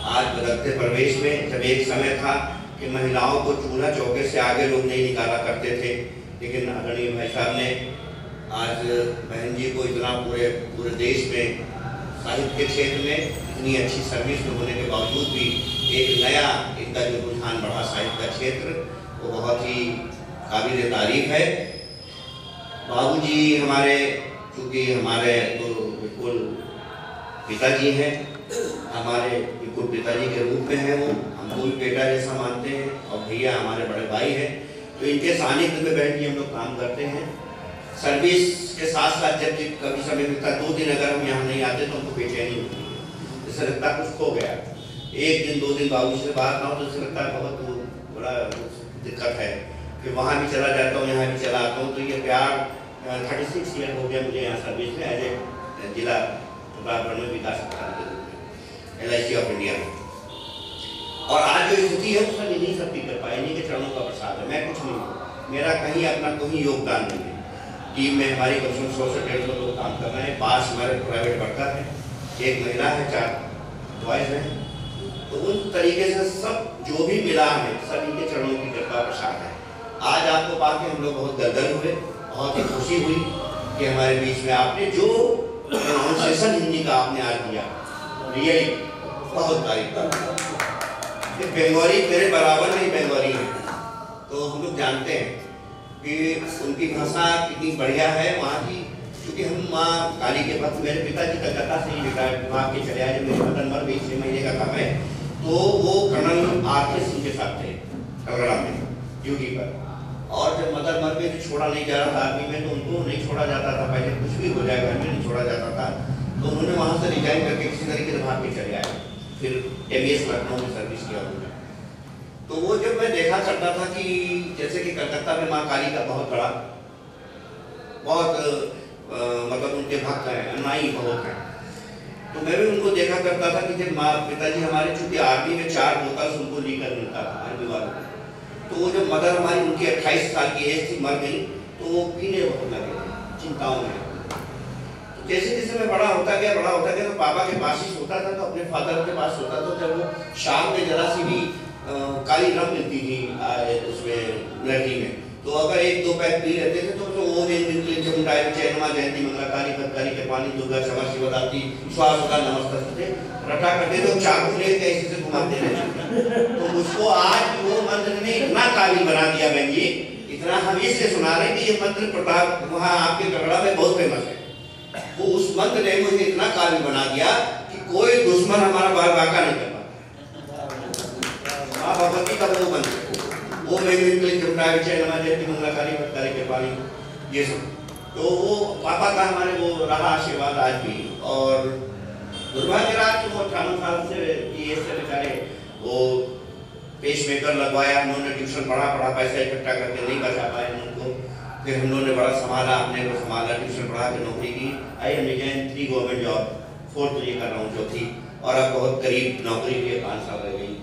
Speaker 2: आज बदलते परिवेश में, जब एक समय था कि महिलाओं को चूल्हा चौके से आगे लोग नहीं निकाला करते थे, लेकिन आदरणीय भाई साहब ने आज बहन जी को इतना पूरे देश में साहित्य के क्षेत्र में इतनी अच्छी सर्विस में होने के बावजूद भी एक नया इनका जो रुझान बढ़ा साहित्य का क्षेत्र, वो बहुत ही काबिल तारीफ है। बाबूजी हमारे, चूँकि हमारे तो बिल्कुल पिताजी हैं, हमारे बिल्कुल पिताजी के रूप में हैं, वो हमको भी बेटा जैसा मानते हैं और भैया हमारे बड़े भाई हैं। तो इनके सानिध्य में बैठ के हम लोग काम करते हैं। सर्विस के साथ साथ जब कभी समय मिलता 2 दिन अगर हम यहाँ नहीं आते तो हमको बेचैनी होती है, जैसे लगता कुछ खो गया। 1 दिन 2 दिन बाबूजी से बात ना हो तो जैसे लगता है बहुत बड़ा दिक्कत है। फिर वहाँ भी चला जाता हूँ, यहाँ भी चला आता हूँ। तो ये प्यार 36 ईयर हो गया मुझे यहाँ सर्विस में एज ए जिला विकास LIC ऑफ इंडिया में। और आज जो स्थिति है उसका नहीं सकती कर पाए, इन्हीं के चरणों का प्रसाद है। मैं कुछ नहीं हूँ, मेरा कहीं अपना कोई योगदान नहीं है। टीम में हमारी कम से कम 100 से 150 लोग काम कर रहे हैं। 5 हमारे प्राइवेट वर्कर हैं, 1 महिला है, 4 बॉयज हैं। तो उन तरीके से सब जो भी मिला है सब इनके चरणों की कृपा प्रसाद है। आज आपको पाके हम लोग बहुत गदगद हुए, बहुत ही खुशी हुई कि हमारे बीच में आपने जो प्रोनाउंसिएशन हिंदी का आपने आज दिया, रियली बहुत तारीफ कर। बंगाली मेरे बराबर नहीं बंगाली है, तो हम लोग जानते हैं कि उनकी भाषा कितनी बढ़िया है वहाँ की। क्योंकि हम माँ काली के भक्त, मेरे पिताजी कलकत्ता से ही रिटायर्ड विभाग के चले आए। जब मेरे मदन मर भी 6 महीने का था मैं, तो वो कर्नल RK सिंह के साथ थे कलकत्ता में ड्यूटी पर। और जब मदर मर में छोड़ा नहीं जा रहा था आर्मी में, तो उनको नहीं छोड़ा जाता था। पहले कुछ भी हो जाए घर में नहीं छोड़ा जाता था, तो उन्होंने वहाँ से रिजाइन करके किसी तरीके से भाग के चले आए। फिर MAS लखनऊ में सर्विस किया उन्होंने। तो वो जब मैं देखा करता था कि जैसे कि कलकत्ता में माँ काली का बहुत बड़ा, बहुत मतलब उनके भक्त हैं, अनुयायी बहुत हैं। तो मैं भी उनको देखा करता था कि जब माँ पिताजी हमारे, चूँकि आर्मी में 4 बोतल उनको लीकर मिलता था आर्मी वालों को, तो वो जब मदर हमारी उनकी 28 साल की एज थी, मर गई, तो वो पीने बहुत लगे चिंताओं में। तो जैसे जैसे मैं बड़ा होता गया तो पापा के पास ही सोता था, तो अपने फादर के पास सोता था। जब वो शाम में जरा सी भी काली रंग मिलती थी उसमें लड़की में, तो अगर 1-2 पैक पी लेते थे तो वो चमुंडाई चैनमा जयंती मंगलाकारी भद्रकारी के पानी दुर्गा क्षमा शिवदाती स्वास्थ्य नमस्ते रटा करते थे, चाकू लेके ऐसे से घुमाते रहते। तो मुझको आज वो मंत्र ने इतना काबिल बना दिया बहन जी, इतना हम इसलिए सुना रहे हैं कि ये मंत्र प्रताप वहाँ आपके कटरा में बहुत फेमस है। वो उस मंत्र ने मुझे इतना काबिल बना दिया कि कोई दुश्मन हमारा बाल बाका नहीं कर पाता। माँ भगवती का वो मंत्र, वो मैं चुपड़ा विचय नमाजती मंगलाकारी भक्तारी के पानी, ये सब तो वो पापा का हमारे वो रहा आशीर्वाद आज भी। और दुर्भाग्य रहा कि वो 58 साल से ये बेचारे वो पेश मेकर लगवाया, उन्होंने ट्यूशन पढ़ा पैसा इकट्ठा करके नहीं बचा पाए उनको। फिर हम लोगों ने बड़ा संभाला, अपने को संभाला, ट्यूशन पढ़ा के नौकरी की। I am resign 3 government job, 4th ये कर रहा हूँ, चौथी, और अब बहुत करीब नौकरी के 5 साल रह गई।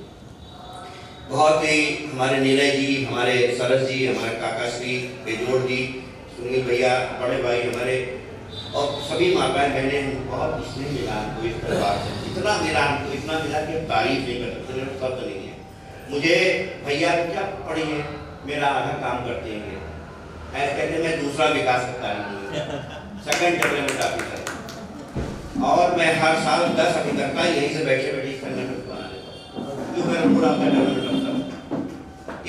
Speaker 2: बहुत ही हमारे नीलय जी, हमारे सरस जी, हमारे काका श्री बेजोड़ जी, सुनील भैया, बड़े भाई हमारे, और सभी माताएं बहनें, बहुत स्नेह मिला हमको इस परिवार से, इतना मिला हमको, इतना मिला कि तारीफ नहीं कर सकते, शब्द नहीं है। मुझे भैया क्या पढ़ी है, मेरा आधा काम करते हैं, ऐसे कहते मैं दूसरा विकास अधिकारी हूँ, सेकंड डेवलपमेंट ऑफिसर, और मैं हर साल 10 अभिकर्ता यहीं से बैठे संगठन बना लेता हूँ, जो मेरा पूरा डेवलपमेंट ऑफिसर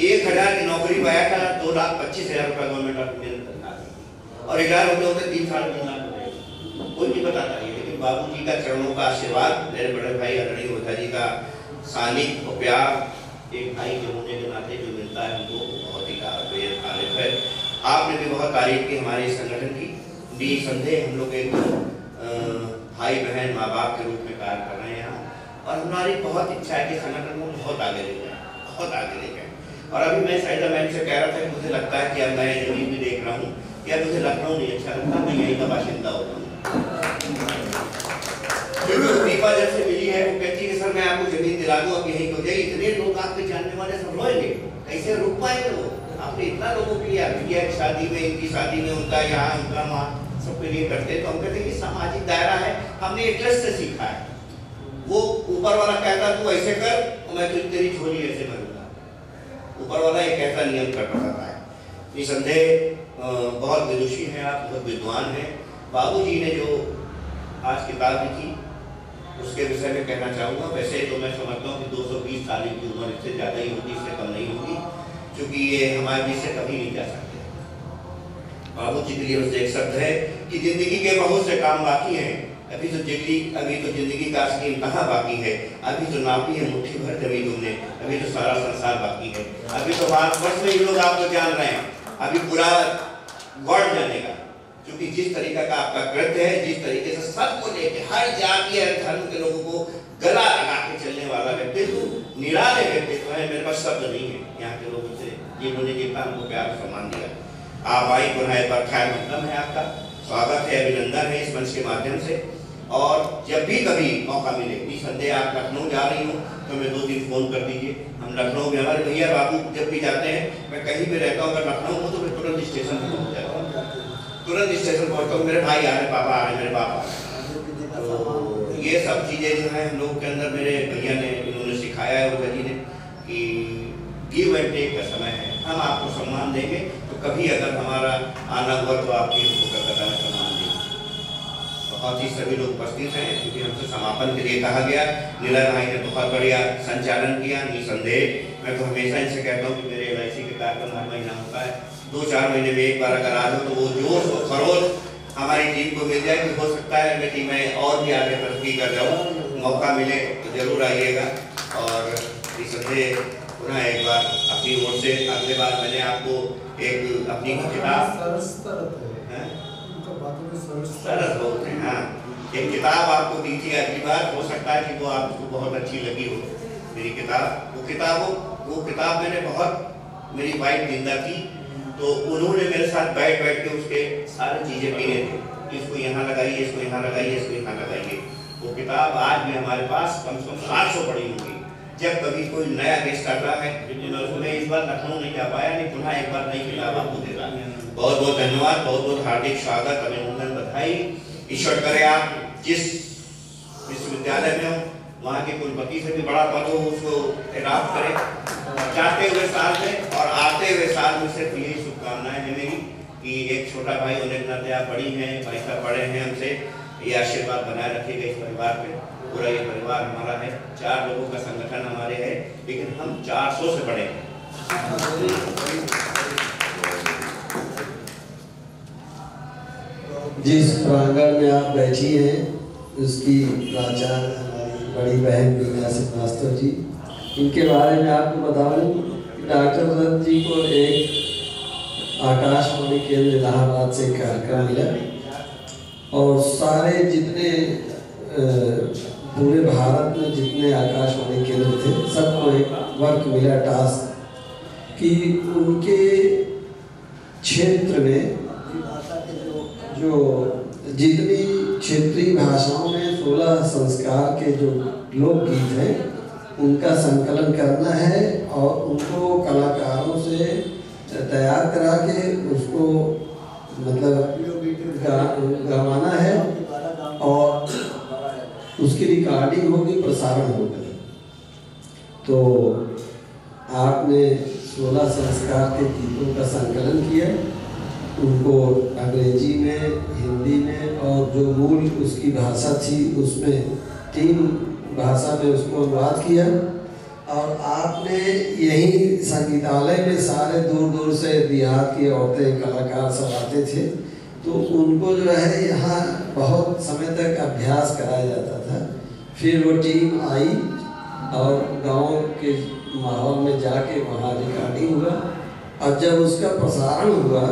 Speaker 2: 1000 की नौकरी पाया था, 2,25,000 रुपये गवर्नमेंट ऑफ इंडिया और रिटायर होते होते 3 साल 3 लाख हो गए। कोई नहीं बताता है, लेकिन बाबू जी का चरणों का आशीर्वाद, मेरे बड़े भाई आदरणीय होता जी का सानिध्य और प्यार, एक भाई के होने के नाते जो मिलता है हमको, बहुत ही तारीफ है। आपने भी बहुत तारीफ की हमारे संगठन की, निसंदेह हम लोग एक भाई बहन माँ बाप के रूप में कार्य कर रहे हैं यहाँ, और हमारी बहुत इच्छा है कि संगठन को बहुत आगे ले जाए, बहुत आगे ले जाए। और अभी मैं शायद मैम से कह रहा था कि मुझे लगता है कि अब मैं जमीन भी देख रहा हूँ, या मुझे लखनऊ नहीं अच्छा लगता, मैं यहीं का बाशिंदा हो जाऊँ। दीपा जब से मिली है, वो कहती है कि सर मैं आपको जमीन दिला दूँ, अब यहीं हो जाए। इतने लोग आपके जानने वाले सब रोएंगे, कैसे रुक पाएंगे वो? आपने इतना लोगों के लिए किया, शादी में, इनकी शादी में, उनका यहाँ, उनका वहाँ, सबके लिए करते। तो हम कहते हैं कि सामाजिक दायरा है, हमने इंटरेस्ट से सीखा है। वो ऊपर वाला कहता तू ऐसे कर, मैं तो तेरी झोली ऐसे भरूंगा, ऊपर वाला एक ऐसा नियम कर रहा है। निसंदेह बहुत विदुषी हैं आप, बहुत विद्वान हैं। बाबूजी ने जो आज किताब लिखी उसके विषय में कहना चाहूँगा। वैसे तो मैं समझता हूँ कि 220 साल की उम्र इससे ज़्यादा ही होगी, इससे कम नहीं होगी, क्योंकि ये हमारे बीच से कभी नहीं जा सकते। बाबूजी के लिए उससे एक शब्द है कि जिंदगी के बहुत से काम बाकी हैं, अभी तो जिंदगी का असली कहाँ बाकी है, अभी तो नापी है मुट्ठी भर जमी तुमने, अभी तो सारा संसार बाकी है, अभी तो भारतवर्ष में ही लोग आपको जान रहे हैं, अभी पूरा वर्ल्ड जानेगा। क्योंकि जिस तरीका का आपका कृत्य है, जिस तरीके से सबको लेके हर जाति हर धर्म के लोगों को गला लगा के चलने वाला व्यक्तित्व, निराले व्यक्तित्व है। मेरे पास शब्द नहीं है यहाँ के लोगों से, जिन्होंने जितना हमको प्यार सम्मान दिया। आप आई पुनः एक बार खैर मतलब है, आपका स्वागत है, अभिनंदन है इस मंच के माध्यम से। और जब भी कभी मौका मिले, निसंदेह आप लखनऊ जा रही हूँ तो मैं 2 दिन फोन कर दीजिए। हम लखनऊ में, हमारे भैया बाबू जब भी जाते हैं, मैं कहीं भी रहता हूँ, अगर लखनऊ हूँ तो मैं तुरंत स्टेशन पर पहुँच जाता हूँ, तुरंत स्टेशन पहुँचता हूँ, मेरे भाई आ रहे, पापा आ रहे, मेरे बाप आ रहे। तो ये सब चीज़ें जो है हम लोग के अंदर, मेरे भैया ने इन्होंने सिखाया है, वो जी ने, कि गिव एंड टेक का समय है। हम आपको सम्मान देंगे तो कभी अगर हमारा आना हुआ तो आपकी हमको कलकत्ता में सम्मान देंगे। बहुत ही सभी लोग उपस्थित हैं, क्योंकि हमसे समापन के लिए कहा गया। नीलय भाई ने बहुत बढ़िया संचालन किया। निसंदेह मैं तो हमेशा इनसे कहता हूँ कि मेरे LIC के कार्यक्रम हर महीना होता है, 2-4 महीने में एक बार अगर आ जाओ तो वो जोश और खरोश हमारी टीम को मिल जाए कि हो सकता है मेरी टीमें और भी आगे तरक्की कर जाऊँ। मौका मिले तो जरूर आइएगा। और निसंदेह पुनः एक बार अपनी ओर से, अगले बार मैंने आपको एक अपनी किताब सरस बोलते हैं, हाँ, एक किताब आपको दी थी अगली बार, हो सकता है कि वो आपको बहुत अच्छी लगी हो मेरी किताब। वो किताब मैंने बहुत, मेरी वाइफ जिंदा थी तो उन्होंने मेरे साथ बैठ के उसके सारी चीज़ें गिने थे, इसको यहाँ लगाइए, इसको यहाँ लगाइए, इसको यहाँ लगाइए। वो किताब आज भी हमारे पास कम से कम 700 पड़ी होंगी। जब कभी कोई नया गेस्ट आता है, मैं इस बार लखनऊ नहीं जा पाया, नहीं पुनः एक बार नई किताब आपको दे रहा है। बहुत बहुत धन्यवाद, बहुत बहुत हार्दिक स्वागत, अभिनंदन, बधाई। ईश्वर करे आप जिस विश्वविद्यालय में हो वहाँ के कुलपति से भी बड़ा पद हो, उसको प्राप्त करें जाते हुए साल में, और आते हुए साल में सिर्फ यही शुभकामनाएं हैं मेरी कि एक छोटा भाई होने के नाते आप बड़ी हैं, भाई साहब बड़े हैं हमसे, ये आशीर्वाद बनाए रखिएगा इस परिवार पे। पूरा ये परिवार हमारा है, 4 लोगों का संगठन हमारे है, लेकिन हम 400 से बड़े हैं।
Speaker 5: जिस प्रांगण में आप बैठी हैं उसकी प्राचार्य हमारी बड़ी बहन बीना श्रीवास्तव जी, इनके बारे में आपको बताऊं कि डॉक्टर दत्त जी को एक आकाशवाणी केंद्र इलाहाबाद से कार्यक्रम मिला और सारे जितने पूरे भारत में जितने आकाशवाणी केंद्र थे सबको एक वर्क मिला, टास्क, कि उनके क्षेत्र में जो जितनी क्षेत्रीय भाषाओं में 16 संस्कार के जो लोकगीत हैं उनका संकलन करना है और उनको कलाकारों से तैयार करा के उसको मतलब गवाना है और उसकी रिकॉर्डिंग होगी, प्रसारण होगा। तो आपने 16 संस्कार के गीतों का संकलन किया, उनको अंग्रेजी में, हिंदी में और जो मूल उसकी भाषा थी उसमें 3 भाषा में उसको अनुवाद किया। और आपने यही संगीतालय में सारे दूर दूर से देहात की औरतें कलाकार सब आते थे, तो उनको जो है यहाँ बहुत समय तक अभ्यास कराया जाता था। फिर वो टीम आई और गांव के माहौल में जाके वहाँ रिकॉर्डिंग हुआ और जब उसका प्रसारण हुआ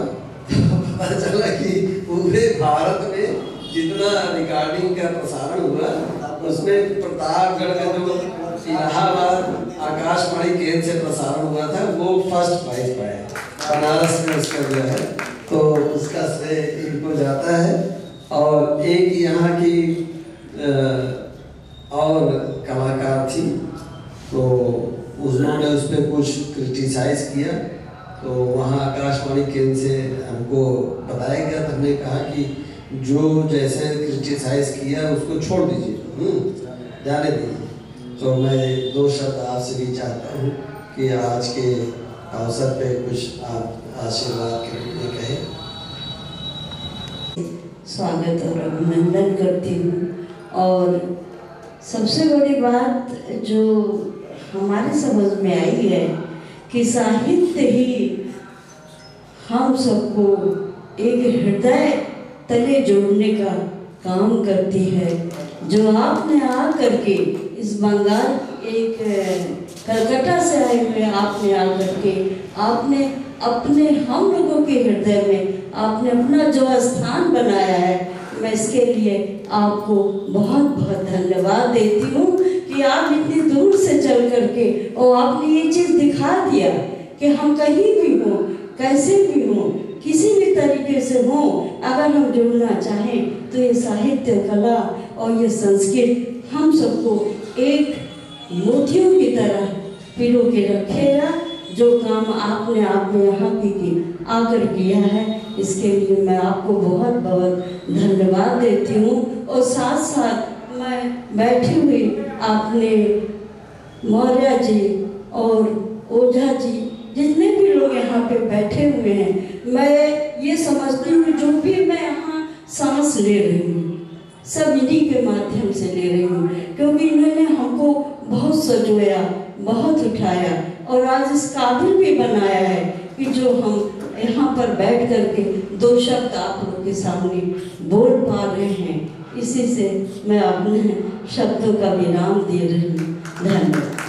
Speaker 5: तो पता चला कि पूरे भारत में जितना रिकॉर्डिंग का प्रसारण हुआ उसमें प्रतापगढ़ का जो इलाहाबाद आकाशवाणी केंद्र से प्रसारण हुआ था वो फर्स्ट प्राइज पाया बनारस में उसका जो है, तो उसका श्रेय इनको जाता है। और एक यहाँ की और कलाकार थी तो उन्होंने उस पर कुछ क्रिटिसाइज किया, तो वहाँ आकाशवाणी केंद्र से हमको बताया गया, तो हमने कहा कि जो जैसे क्रिटिसाइज किया उसको छोड़ दीजिए, जाने दीजिए। तो मैं 2 शब्द आपसे भी चाहता हूँ कि आज के अवसर पे कुछ आप आशीर्वाद के रूप में कहें।
Speaker 6: स्वागत और अभिनंदन करती हूँ। और सबसे बड़ी बात जो हमारे समझ में आई है कि साहित्य ही हम सबको एक हृदय तले जोड़ने का काम करती है। जो आपने आ करके इस बंगाल एक कलकत्ता से आए हुए आपने आ करके आपने अपने हम लोगों के हृदय में आपने अपना जो स्थान बनाया है, मैं इसके लिए आपको बहुत बहुत धन्यवाद देती हूँ कि आप इतनी दूर से चल करके और आपने ये चीज़ दिखा दिया कि हम कहीं भी हों, कैसे भी हों, किसी भी तरीके से हों, अगर हम जुड़ना चाहें तो ये साहित्य, कला और ये संस्कृत हम सबको एक मोतियों की तरह पिरो के रखेगा। जो काम आपने यहाँ की आकर किया है, इसके लिए मैं आपको बहुत बहुत धन्यवाद देती हूँ। और साथ साथ मैं बैठी हुई आपने मौर्य जी और ओझा जी जितने भी लोग यहाँ पे बैठे हुए हैं, मैं ये समझती हूँ जो भी मैं यहाँ सांस ले रही हूँ सब इन्हीं के माध्यम से ले रही हूँ, क्योंकि इन्होंने हमको बहुत सजोया, बहुत उठाया और आज इस काबिल भी बनाया है कि जो हम यहाँ पर बैठ करके 2 शब्द आप लोगों के सामने बोल पा रहे हैं। इसी से मैं अपने शब्दों का विराम दे रही हूँ। धन्यवाद।